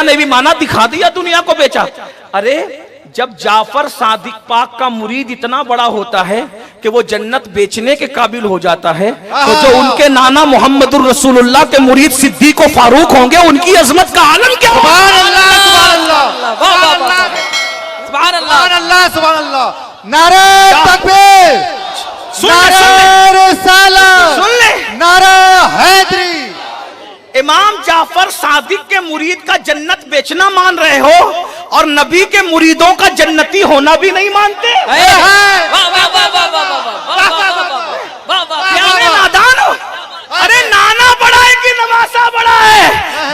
ने भी माना, दिखा दिया, दुनिया को बेचा। अरे जब जाफर सादिक पाक का मुरीद इतना बड़ा होता है कि वो जन्नत बेचने के काबिल हो जाता है, तो जो उनके नाना मोहम्मदुर रसूलुल्लाह के मुरीद सिद्दीक व फारूक होंगे, उनकी अजमत का आलम क्या होगा? सुभान अल्लाह, सुभान अल्लाह। नारे तकबीर, नारे रिसालत, सुन ले, नारा हैदरी। इमाम जाफर सादिक के मुरीद का जन्नत बेचना मान रहे हो और नबी के मुरीदों का जन्नती होना भी नहीं मानते। नादान हो। अरे नाना बड़ा है कि नवासा बड़ा है?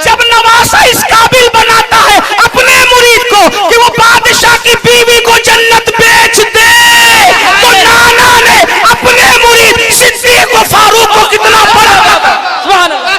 जब नवासा इस काबिल बनाता है अपने मुरीद को कि वो बादशाह की बीवी को जन्नत बेच दे, तो नाना ने अपने मुरीद सिद्दीक व फारूक को कितना बड़ा। सुभान अल्लाह,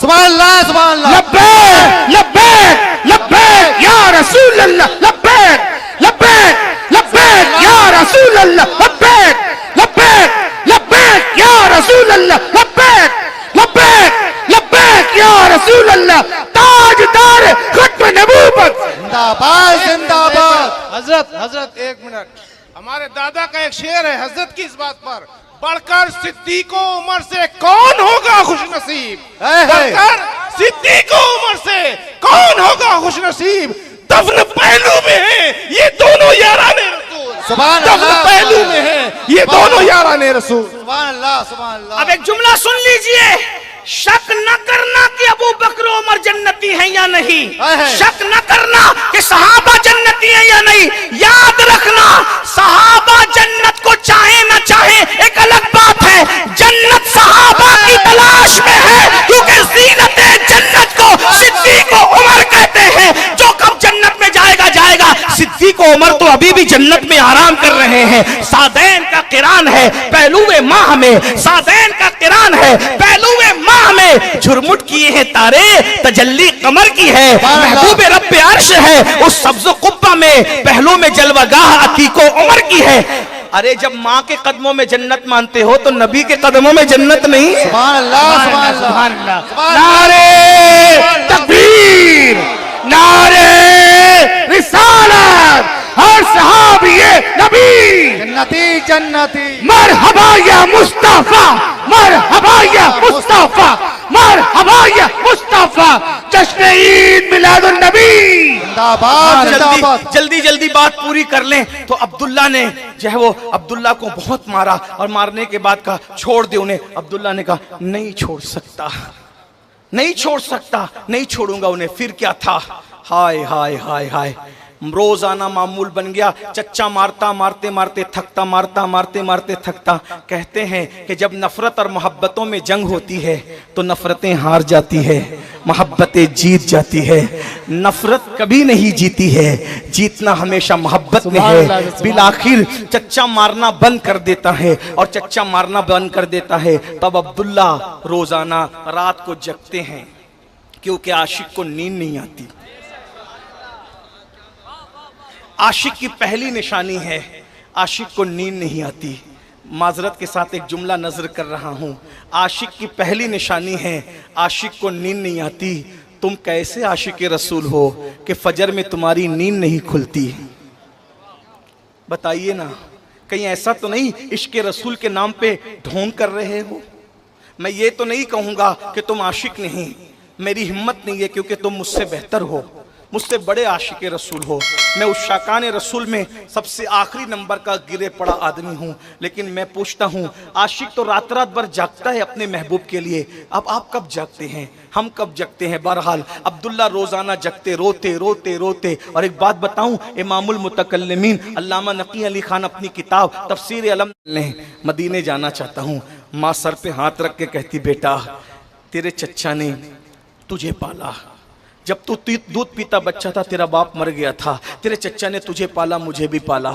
सुभान अल्लाह, सुभान अल्लाह। लब्बैक लब्बैक लब्बैक या रसूल अल्लाह, लब्बैक लब्बैक लब्बैक या रसूल अल्लाह, लब्बैक लब्बैक लब्बैक या रसूल अल्लाह, लब्बैक लब्बैक लब्बैक या रसूल अल्लाह। ताजदार खत्म नबूवत जिंदाबाद, जिंदाबाद। हजरत एक मिनट, हमारे दादा का एक शेर है हजरत की इस बात पर, बढ़कर सिद्दीको उमर से कौन होगा खुश नसीब, बढ़कर सिद्दीको उमर से कौन होगा खुश नसीब। दफन पहलू में है ये दोनों याराने रसूल, सुभान दफन अल्लाह, पहलू में है ये दोनों याराने रसूल। सुभान अल्लाह, सुभान अल्लाह। अब एक जुमला सुन लीजिए, शक न करना कि अबू बकर उमर जन्नती हैं या नहीं, शक न करना कि सहाबा जन्नती हैं या नहीं। याद रखना, सहाबा जन्नत को चाहे न चाहे एक अलग बात है, जन्नत सहाबा की तलाश में है, क्योंकि ज़ीनत जन्नत को सिद्दीक व उमर कहते हैं। जो कब जन्नत में जाएगा जाएगा, सिद्दीक व उमर तो अभी भी जन्नत में आराम कर रहे हैं। सादैन का किरान है पहलुए माह में, सादैन का किरान है पहलुए माह में, झुरमुट किए हैं तारे, तजल्ली कमर की है, महबूब रब्बे अर्श है उस सब्ज़ कुब्बा में, पहलू में जलवागाह अतीको उमर की है। अरे जब माँ के कदमों में जन्नत मानते हो तो नबी के कदमों में जन्नत नहीं? सुभान अल्लाह, सुभान अल्लाह। नारे तकबीर, नारे रिसालत, हर सहाबिये नबी जन्नती, जन्नती। मरहबा या मुस्तफा, मरहबा या मुस्तफा, मरहबा या मुस्तफा, जश्न ईद मिलादुन नबी। जिंदाबाद, जिंदाबाद। जल्दी जल्दी बात पूरी कर लें। तो अब्दुल्ला ने जो है वो अब्दुल्ला को बहुत मारा और मारने के बाद कहा छोड़ दे उन्हें। अब्दुल्ला ने कहा नहीं छोड़ सकता, नहीं छोड़ सकता, नहीं छोड़ूंगा उन्हें। फिर क्या था? हाय हाय हाय हाय, रोजाना मामूल बन गया, चच्चा मारता मारते मारते थकता, मारता मारते मारते थकता। कहते हैं कि जब नफरत और मोहब्बतों में जंग होती है तो नफरतें हार जाती है, मोहब्बतें जीत जाती है। नफरत कभी नहीं जीती है, जीतना हमेशा मोहब्बत में है। बिलाखिर चच्चा मारना बंद कर देता है, और चच्चा मारना बंद कर देता है तब अब्दुल्ला रोजाना रात को जगते हैं, क्योंकि आशिक को नींद नहीं आती। आशिक की पहली निशानी है, आशिक को नींद नहीं आती। माजरत के साथ एक जुमला नजर कर रहा हूँ, आशिक की पहली निशानी है आशिक को नींद नहीं आती। तुम कैसे आशिक रसूल हो कि फजर में तुम्हारी नींद नहीं खुलती? बताइए ना, कहीं ऐसा तो नहीं इश्क रसूल के नाम पे ढोंग कर रहे हो? मैं ये तो नहीं कहूँगा कि तुम आशिक नहीं, मेरी हिम्मत नहीं है, क्योंकि तुम मुझसे बेहतर हो, मुझसे बड़े आशिक रसूल हो। मैं उस शाकान रसूल में सबसे आखिरी नंबर का गिरे पड़ा आदमी हूँ। लेकिन मैं पूछता हूँ, आशिक तो रात रात भर जागता है अपने महबूब के लिए, अब आप कब जागते हैं, हम कब जगते हैं? बहरहाल अब्दुल्ला रोजाना जगते, रोते रोते रोते। और एक बात बताऊं, इमामुल मुतकल्लिमीन अल्लामा नकी अली खान अपनी किताब तफसीर अलम ने मदीने जाना चाहता हूँ। माँ सर पे हाथ रख के कहती, बेटा तेरे चच्चा ने तुझे पाला, जब तू दूध पीता बच्चा था तेरा बाप मर गया था, तेरे चच्चा ने तुझे पाला, मुझे भी पाला,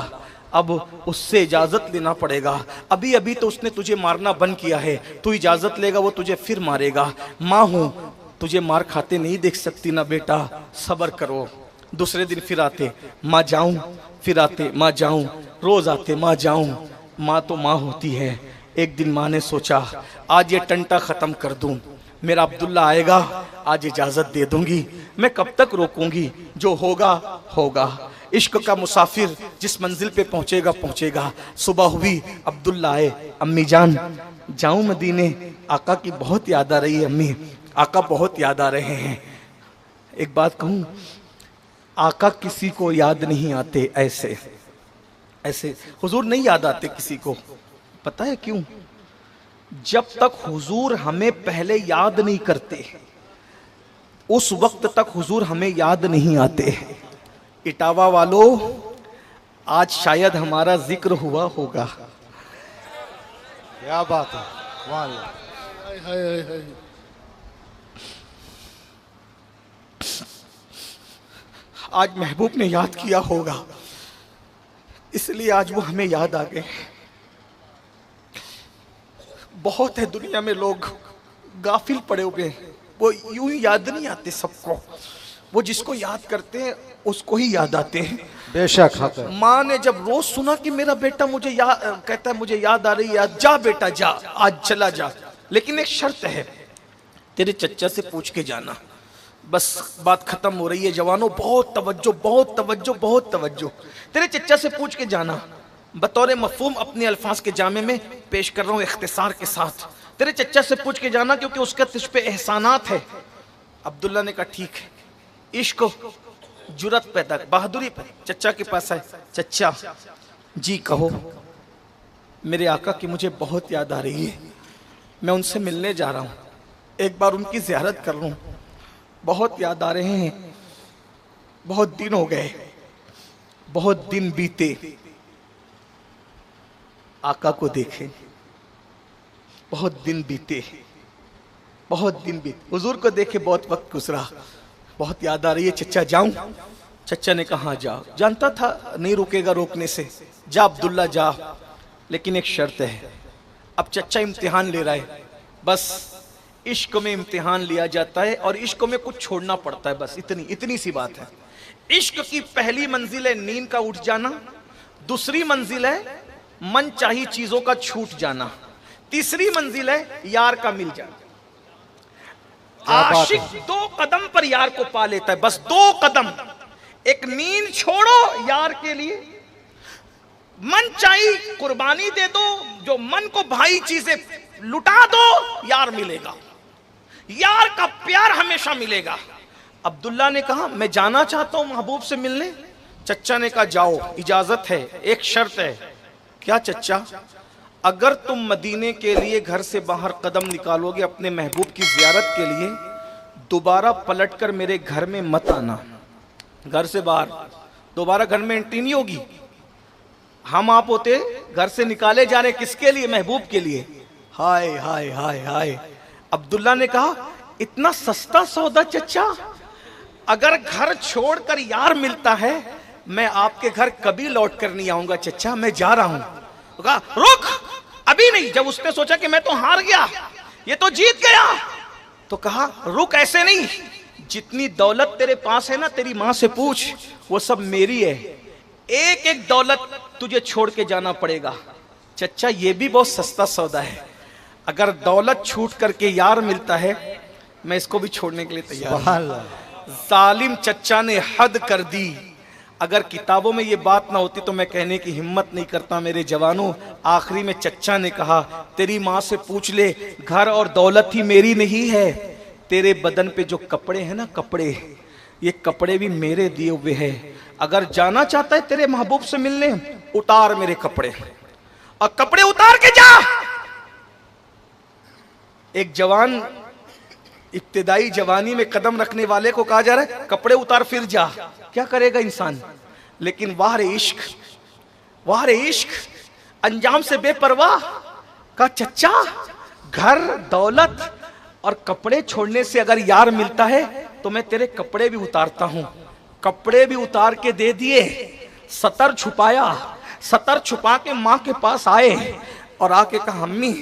अब उससे इजाजत लेना पड़ेगा। अभी अभी तो उसने तुझे मारना बंद किया है, तू इजाजत लेगा वो तुझे फिर मारेगा। माँ हूँ, तुझे मार खाते नहीं देख सकती ना बेटा, सब्र करो। दूसरे दिन फिर आते, माँ जाऊँ, फिर आते, माँ जाऊँ, रोज आते, माँ जाऊँ। माँ तो माँ होती है। एक दिन माँ ने सोचा आज ये टंटा खत्म कर दूं, मेरा अब्दुल्ला आएगा, आज इजाजत दे दूंगी, मैं कब तक रोकूंगी, जो होगा होगा। इश्क का मुसाफिर जिस मंजिल पे पहुंचेगा पहुंचेगा। सुबह हुई, अब्दुल्ला आए, अम्मी जान जाऊं मदीने, आका की बहुत याद आ रही है अम्मी, आका बहुत याद आ रहे हैं। एक बात कहूं, आका किसी को याद नहीं आते ऐसे ऐसे, हुजूर नहीं याद आते किसी को। पता है क्यों? जब तक हुजूर हमें पहले याद नहीं करते, उस वक्त तक हुजूर हमें याद नहीं आते। इटावा वालों, आज शायद हमारा जिक्र हुआ होगा। क्या बात है, वाह। आज महबूब ने याद किया होगा, इसलिए आज वो हमें याद आ गए। बहुत है दुनिया में लोग गाफिल पड़े हुए हैं, वो यूं ही याद नहीं आते सबको, वो जिसको याद करते हैं उसको ही याद आते हैं। बेशक। माँ ने जब रोज सुना कि मेरा बेटा मुझे याद कहता है, मुझे याद आ रही है, जा बेटा जा, आज चला जा, लेकिन एक शर्त है, तेरे चच्चा से पूछ के जाना। बस बात खत्म हो रही है जवानों, बहुत तवज्जो बहुत तवज्जो बहुत तवज्जो। तेरे चच्चा से पूछ के जाना, बतौर मफहूम अपने अल्फाज के जामे में पेश कर रहा हूँ इख्तिसार के साथ। तेरे चच्चा से पूछ के जाना, क्योंकि उसका तुझ पे एहसानात है। अब्दुल्ला ने कहा ठीक है। इश्क जुरत पैदा, बहादुरी पर चच्चा के पास आए, चच्चा जी कहो, मेरे आका की मुझे बहुत याद आ रही है, मैं उनसे मिलने जा रहा हूँ, एक बार उनकी ज़ियारत कर लूँ, बहुत याद आ रहे हैं, बहुत दिन हो गए, बहुत दिन बीते, आका को देखे, बहुत दिन बीते, बहुत दिन बीते, हुजूर को देखे बहुत वक्त गुजरा, बहुत याद आ रही है, चच्चा जाऊं? चच्चा ने कहा जा, जानता था नहीं रुकेगा रोकने से, जा अब्दुल्ला जा, लेकिन एक शर्त है। अब चच्चा इम्तिहान ले रहा है, बस इश्क में इम्तिहान लिया जाता है और इश्क में कुछ छोड़ना पड़ता है, बस इतनी सी बात है। इश्क की पहली मंजिल है नींद का उठ जाना, दूसरी मंजिल है मन चाही चीजों का छूट जाना, तीसरी मंजिल है यार का मिल जाना। आशिक 2 कदम पर यार को पा लेता है, बस 2 कदम। एक नींद छोड़ो यार के लिए, मन चाही कुर्बानी दे दो, जो मन को भाई चीजें लुटा दो, यार मिलेगा, यार का प्यार हमेशा मिलेगा। अब्दुल्ला ने कहा मैं जाना चाहता हूं महबूब से मिलने। चच्चा ने कहा जाओ, इजाजत है, एक शर्त है। क्या चच्चा? अगर तुम मदीने के लिए घर से बाहर कदम निकालोगे अपने महबूब की जियारत के लिए, दोबारा पलटकर मेरे घर में मत आना। घर से बाहर दोबारा घर में एंट्री नहीं होगी। हम आप होते घर से निकाले जा रहे, किसके लिए? महबूब के लिए। हाय हाय हाय हाय। अब्दुल्ला ने कहा इतना सस्ता सौदा चच्चा, अगर घर छोड़कर यार मिलता है मैं आपके घर कभी लौट कर नहीं आऊंगा चच्चा, मैं जा रहा हूं। कहा रुक, अभी नहीं। जब उसने सोचा कि मैं तो हार गया, ये तो जीत गया, तो कहा रुक, ऐसे नहीं, जितनी दौलत तेरे पास है ना, तेरी मां से पूछ, वो सब मेरी है, एक एक दौलत तुझे छोड़ के जाना पड़ेगा। चच्चा ये भी बहुत सस्ता सौदा है, अगर दौलत छूट करके यार मिलता है मैं इसको भी छोड़ने के लिए तैयार हूं। जालिम चच्चा ने हद कर दी। अगर किताबों में ये बात ना होती तो मैं कहने की हिम्मत नहीं करता मेरे जवानों। आखिरी में चच्चा ने कहा तेरी माँ से पूछ ले, घर और दौलत ही मेरी नहीं है, तेरे बदन पे जो कपड़े हैं ना, कपड़े, ये कपड़े भी मेरे दिए हुए हैं। अगर जाना चाहता है तेरे महबूब से मिलने, उतार मेरे कपड़े, और कपड़े उतार के जा। एक जवान इब्तिदाई जवानी में कदम रखने वाले को कहा जा रहा है कपड़े उतार फिर जा, क्या करेगा इंसान? लेकिन वाह रे इश्क, वाह रे इश्क, अंजाम से बेपरवाह। का चच्चा घर दौलत और कपड़े छोड़ने से अगर यार मिलता है तो मैं तेरे कपड़े भी उतारता हूं। कपड़े भी उतार के दे दिए, सतर छुपाया, सतर छुपा के माँ के पास आए और आके कहा अम्मी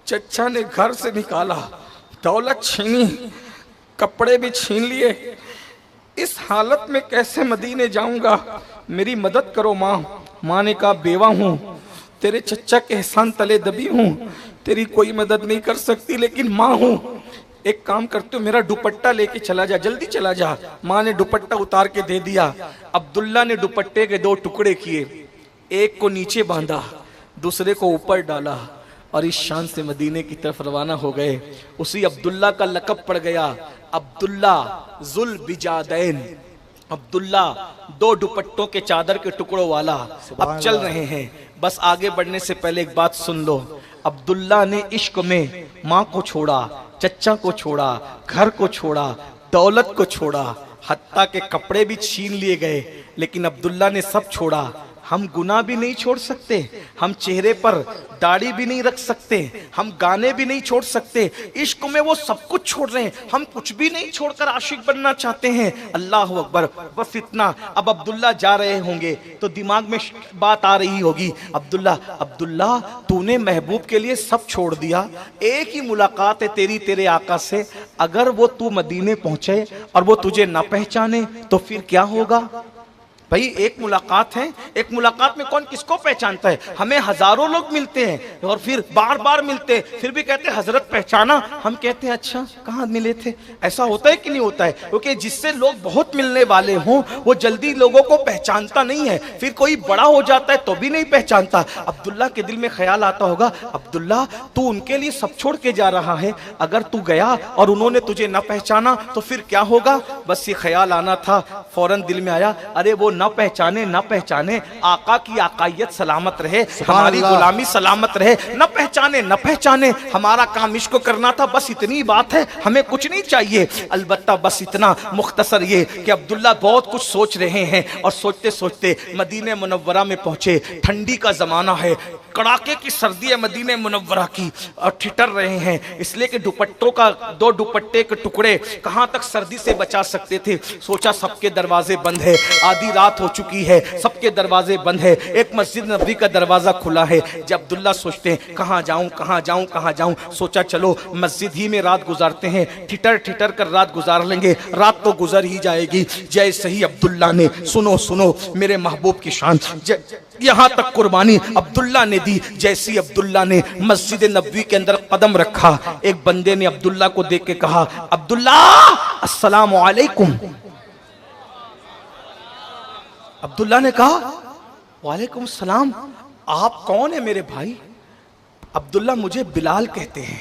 चच्चा ने घर से निकाला, दौलत छीनी, कपड़े भी छीन लिए, इस हालत में कैसे मदीने जाऊंगा, मेरी मदद करो माँ। माँ ने कहा बेवा हूँ, तेरे चच्चा के एहसान तले दबी हूँ, तेरी कोई मदद नहीं कर सकती, लेकिन माँ हूँ, एक काम करते हो, मेरा दुपट्टा लेके चला जा, जल्दी चला जा। माँ ने दुपट्टा उतार के दे दिया। अब्दुल्ला ने दुपट्टे के 2 टुकड़े किए, एक को नीचे बांधा, दूसरे को ऊपर डाला और इस शान से मदीने की तरफ रवाना हो गए। उसी अब्दुल्ला का लक़ब पड़ गया अब्दुल्ला जुल बिजादैन, अब्दुल्ला 2 दुपट्टों के चादर के टुकड़ों वाला। अब चल रहे हैं, बस आगे बढ़ने से पहले एक बात सुन लो। अब्दुल्ला ने इश्क में माँ को छोड़ा, चचा को छोड़ा, घर को छोड़ा, दौलत को छोड़ा, हत्ता के कपड़े भी छीन लिए गए, लेकिन अब्दुल्ला ने सब छोड़ा। हम गुनाह भी नहीं छोड़ सकते, हम चेहरे पर दाढ़ी भी नहीं रख सकते, हम गाने भी नहीं छोड़ सकते। इश्क में वो सब कुछ छोड़ रहे हैं, हम कुछ भी नहीं छोड़कर आशिक बनना चाहते हैं। अल्लाह अकबर, बस इतना। अब अब्दुल्ला जा रहे होंगे तो दिमाग में बात आ रही होगी, अब्दुल्ला अब्दुल्ला तूने महबूब के लिए सब छोड़ दिया, एक ही मुलाकात है तेरी तेरे आका से, अगर वो तू मदीने पहुंचे और वो तुझे ना पहचाने तो फिर क्या होगा? भाई एक मुलाकात है, एक मुलाकात में कौन किसको पहचानता है? हमें हजारों लोग मिलते हैं और फिर बार बार मिलते हैं, फिर भी कहते हैं हजरत पहचाना, हम कहते हैं अच्छा कहाँ मिले थे। ऐसा होता है कि नहीं होता है? क्योंकि जिससे लोग बहुत मिलने वाले हों वो जल्दी लोगों को पहचानता नहीं है, फिर कोई बड़ा हो जाता है तो भी नहीं पहचानता। अब्दुल्ला के दिल में ख्याल आता होगा, अब्दुल्ला तू उनके लिए सब छोड़ के जा रहा है, अगर तू गया और उन्होंने तुझे न पहचाना तो फिर क्या होगा? बस ये ख्याल आना था, फौरन दिल में आया, अरे वो न पहचाने न पहचाने, आका की आकायत सलामत रहे, हमारी गुलामी सलामत रहे, न पहचाने न पहचाने, हमारा काम इश्क करना था, बस इतनी बात है, हमें कुछ नहीं चाहिए। अलबत्ता बस इतना मुख्तसर ये कि अब्दुल्ला बहुत कुछ सोच रहे हैं और सोचते सोचते मदीने मुनव्वरा में पहुंचे। ठंडी का जमाना है, कड़ाके की सर्दी है मदीने मुनव्वरा की, और ठिठर रहे हैं इसलिए कि दुपट्टों का 2 दुपट्टे के टुकड़े कहां तक सर्दी से बचा सकते थे। सोचा सबके दरवाजे बंद है, आधी रात हो चुकी है, सबके दरवाजे बंद है, एक मस्जिद नबी का दरवाजा खुला है। जब अब्दुल्ला सोचते हैं कहां जाऊं कहां जाऊं कहां जाऊं, सोचा चलो मस्जिद ही में रात गुजारते हैं, ठिठर ठिठर कर रात गुजार लेंगे, रात तो गुजर ही जाएगी। जैसे ही अब्दुल्ला ने, सुनो सुनो मेरे महबूब की शान, यहां तक कुर्बानी अब्दुल्ला ने दी। जैसी अब्दुल्ला ने मस्जिद नबवी के अंदर कदम रखा, एक बंदे ने अब्दुल्ला को देख के कहा, अब्दुल्ला अस्सलामु अलैकुम। अब्दुल्ला ने कहा, वालेकुम सलाम, आप कौन है मेरे भाई? अब्दुल्ला मुझे बिलाल कहते हैं,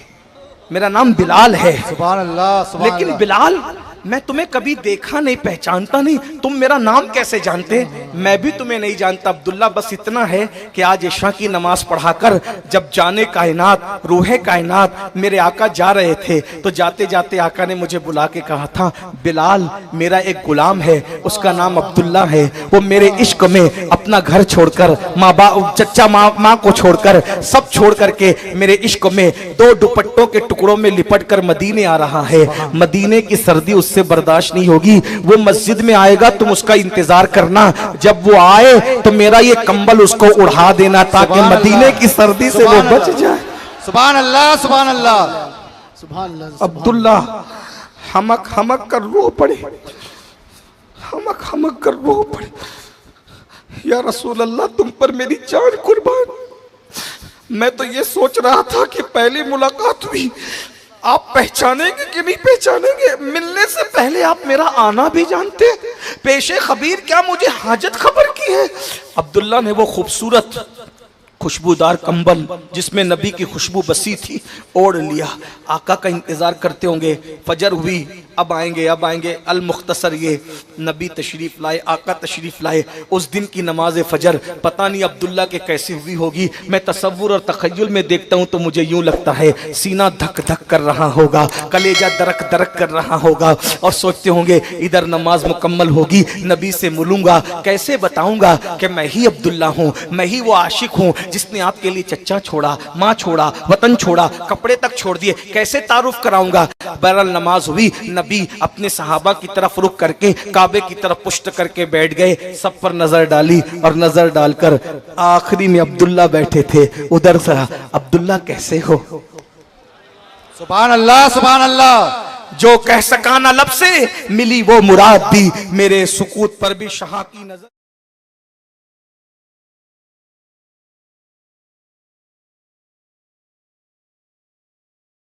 मेरा नाम बिलाल है। सुभान अल्लाह, सुभान लेकिन अल्लाह। बिलाल मैं तुम्हें कभी देखा नहीं, पहचानता नहीं, तुम मेरा नाम कैसे जानते? मैं भी तुम्हें नहीं जानता अब्दुल्ला, बस इतना है कि आज इशा की नमाज पढ़ाकर जब जाने कायनात रूहे कायनात मेरे आका जा रहे थे तो जाते जाते आका ने मुझे बुला के कहा था, बिलाल मेरा एक गुलाम है, उसका नाम अब्दुल्ला है, वो मेरे इश्क में अपना घर छोड़कर, माँ बाप चचा माँ को छोड़कर, सब छोड़ करके मेरे इश्क में 2 दुपट्टों के टुकड़ों में लिपट कर मदीने आ रहा है। मदीने की सर्दी से बर्दाश्त नहीं होगी, वो मस्जिद में आएगा, तुम उसका इंतजार करना, जब वो आए तो मेरा ये कंबल उसको उड़ा देना ताकि मदीने की सर्दी से वो बच जाए। सुभान अल्लाह, सुभान अल्लाह, सुभान अल्लाह। अब्दुल्ला हमक हमक कर रो पड़े, हमक हमक कर रो पड़े, या रसूल अल्लाह तुम पर मेरी जान कुर्बान। मैं तो ये सोच रहा था कि पहली मुलाकात हुई, आप पहचानेंगे कि नहीं पहचानेंगे, मिलने से पहले आप मेरा आना भी जानते, पेशे खबीर क्या मुझे हाजत खबर की है। अब्दुल्ला ने वो खूबसूरत खुशबूदार कंबल जिसमें नबी की खुशबू बसी थी ओढ़ लिया। आका का इंतजार करते होंगे, फजर हुई, अब आएंगे अब आएंगे। अल मुख्तसर ये नबी तशरीफ लाए, आका तशरीफ लाए। उस दिन की नमाज फजर पता नहीं अब्दुल्ला के कैसी हुई होगी, मैं तसव्वुर और तखय्युल में देखता हूँ तो मुझे यूं लगता है सीना धक धक कर रहा होगा, कलेजा दरक दरक कर रहा होगा, और सोचते होंगे इधर नमाज मुकम्मल होगी, नबी से मिलूंगा, कैसे बताऊंगा कि मैं ही अब्दुल्ला हूँ, मैं ही वो आशिक हूँ जिसने आपके लिए चच्चा छोड़ा, माँ छोड़ा, वतन छोड़ा, कपड़े तक छोड़ दिए, कैसे तारुफ कराऊंगा। बहरहाल नमाज हुई, नबी अपने सहाबा की तरफ रुख करके काबे की तरफ पुष्ट करके बैठ गए, सब पर नजर डाली और नजर डालकर आखिरी में अब्दुल्ला बैठे थे, उधर से अब्दुल्ला कैसे हो? सुभान अल्लाह, सुभान अल्लाह। जो कह सका ना लब से, मिली वो मुराद दी, मेरे सुकूत पर भी शाह की नजर।